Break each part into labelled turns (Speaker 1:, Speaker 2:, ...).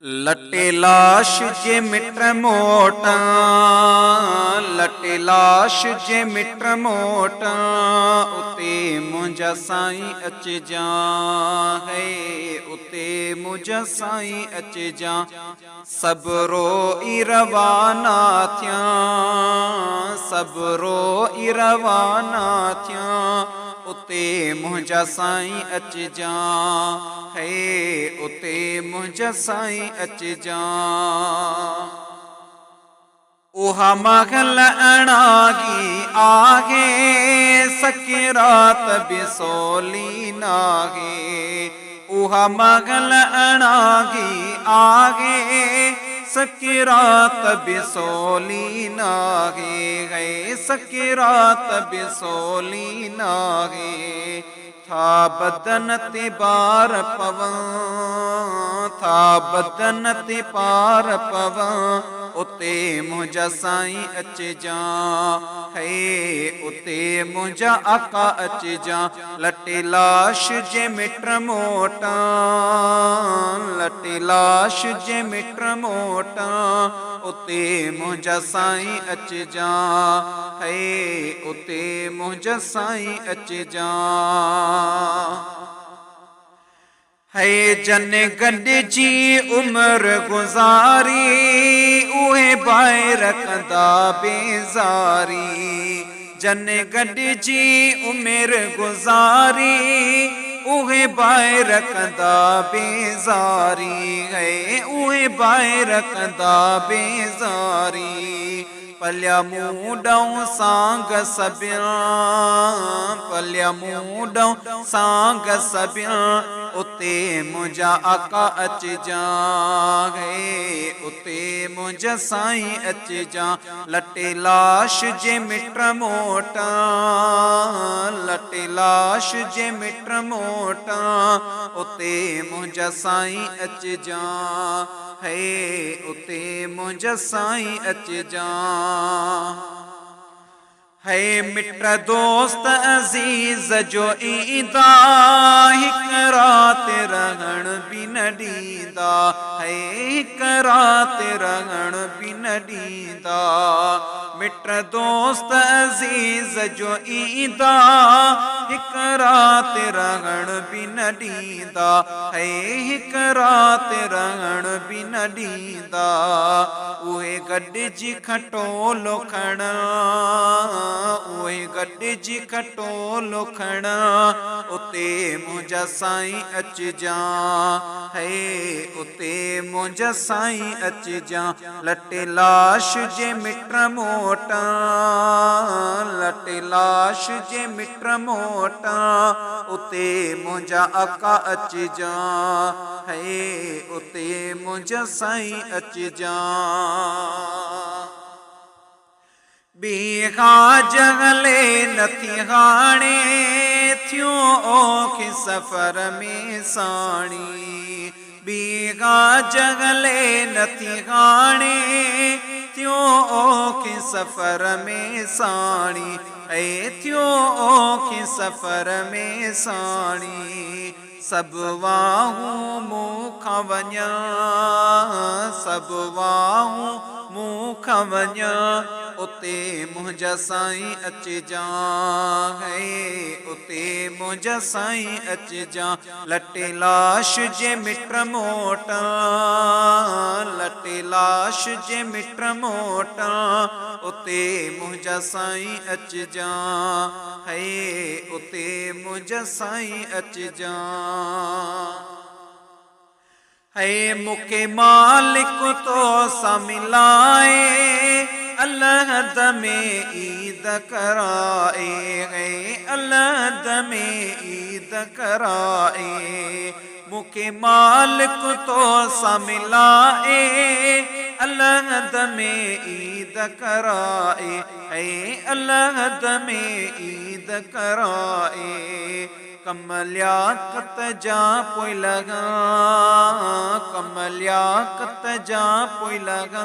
Speaker 1: लटे लाश जे मिट मोटा, लटे लाश जे मिट मोटा, उते मुंहिंजा साईं अचिजा है, उते मुंहिंजा साईं अचिजा। सब रोई रवाना थिया, सब रोई रवाना थिया, उते मुंहिंजा साईं अचिजा है, उते मुंहिंजा साईं अचिजा। उहा महल अणागी आहे, सकिरात बिसोली नाहे। उहा महल अणागी आहे, सकिरात बिसोली नाहे, है सकिरात बिसोली नाहे। था बदन ते बार पवां, था बदन ते पार पवां, उते मुंहिंजा साईं अचिजा है, उते मुंहिंजा आका अचिजा। लटे लाश जे मिट मोटा, लटे लाश जे मिट मोटा, उते मुंहिंजा साईं अचिजा है, उते मुंहिंजा साईं अचिजा। है जन गॾिजी उमिरि गुज़ारी, उहे बाहि रखंदा बेज़ारी। जन गॾिजी उमिरि गुज़ारी, उहे बाहि रखंदा बेज़ारी, है उहे बाहि रखंदा बेज़ारी। पलिया मूं ॾऊं सांग सबिया, पलिया मूं ॾऊं सांग सबिया, उते मुंहिंजा आका अचिजा है, उते मुंहिंजा साईं अचिजा। लटे लाश जे मिट मोटा, लटे लाश जे मिट मोटा, उते मुंहिंजा साईं अचिजा है, उते मुंहिंजा साईं अचिजा। है मिट दोस्त अज़ीज़ जो ईंदा, हिक रात रहण बि न ॾींदा, है हिक रात रहण बि न ॾींदा। मिट दोस्त अज़ीज़ जो ईंदा, हिक रात रहण बि न ॾींदा, है हिक रात रहण बि न ॾींदा। उहे गॾिजी खटोलो खणा, उहे गॾिजी खटोलो खणा, उते मुंहिंजा साईं अचिजा है, उते मुंहिंजा साईं अचिजा। लटे लाश जे मिट मोटा, लटे लाश जे मिट मोटा, उते मुंहिंजा आका अचिजा है, उते मुंहिंजा साईं अचिजा। बीहा जंगले नथी हाणे, थियो औखि सफ़र में साणी। बीहा जंगले नथी हाणे, थियो औखि सफ़र में साणी, ऐं थियो औखि सफ़र में साणी। सब वाहूं मूंखां वञा, सब वाहूं मूंखां वञा, उते मुंहिंजा साईं अचिजा है, उते मुंहिंजा साईं अचिजा। लटे लाश जे मिट मोटा, लटे लाश जे मिट मोटा, उते मुंहिंजा साईं अचिजा है, उते मुंहिंजा साईं अचिजा। है मूंखे मालिक तो सां मिलाए, अलहद में ईद कराए, है अलहद में ईद कराए। मूंखे मालिक तो सां मिलाए, अलहद में ईद कराए, है अलहद में ईद कराए। कमलिया कत जा पोई लगा, कमलिया कत जा पोई लगा,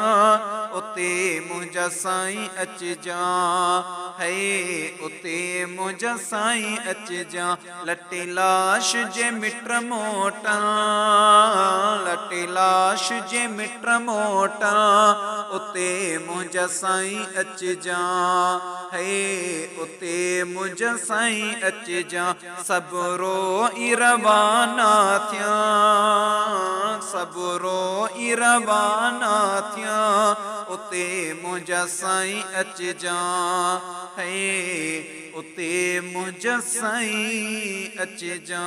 Speaker 1: उते मुंहिंजा साईं अच जा, है उते मुंहिंजा साईं अच जा। लटी लाश जे मिट मोटा, लटी लाश जे मिट मोटा, उते मुंहिंजा साईं अच जा, है उते मुंहिंजा साईं अच जा। सब रोई रवाना थिया, सब रोई रवाना थिया, उते मुंहिंजा साईं अच जा, है उते मुंहिंजा साईं अच जा।